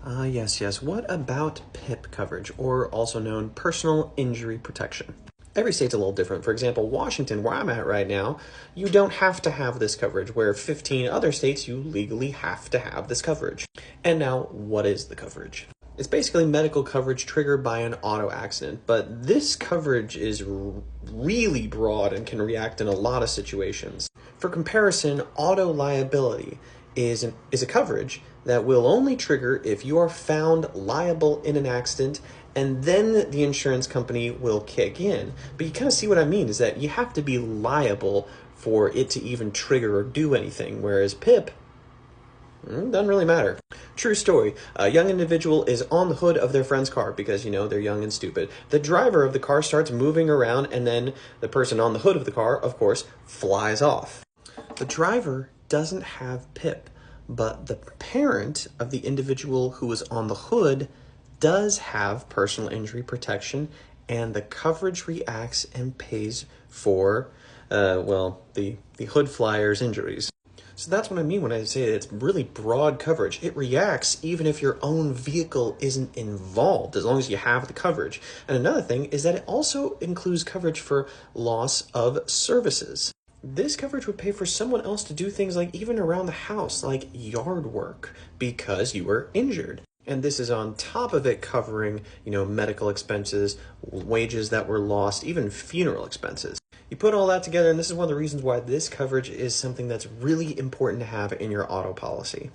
Yes. What about PIP coverage, or also known personal injury protection? Every state's a little different. For example, Washington, where I'm at right now, you don't have to have this coverage, where 15 other states, you legally have to have this coverage. And now, what is the coverage? It's basically medical coverage triggered by an auto accident, but this coverage is really broad and can react in a lot of situations. For comparison, auto liability is a coverage that will only trigger if you are found liable in an accident, and then the insurance company will kick in. But you kind of see what I mean, is that you have to be liable for it to even trigger or do anything, whereas PIP doesn't really matter. True story. A young individual is on the hood of their friend's car because, they're young and stupid. The driver of the car starts moving around, and then the person on the hood of the car, of course, flies off. The driver doesn't have PIP, but the parent of the individual who was on the hood does have personal injury protection, and the coverage reacts and pays for, the hood flyer's injuries. So that's what I mean when I say it's really broad coverage. It reacts even if your own vehicle isn't involved, as long as you have the coverage. And another thing is that it also includes coverage for loss of services. This coverage would pay for someone else to do things like even around the house, like yard work, because you were injured. And this is on top of it covering, medical expenses, wages that were lost, even funeral expenses. You put all that together, and this is one of the reasons why this coverage is something that's really important to have in your auto policy.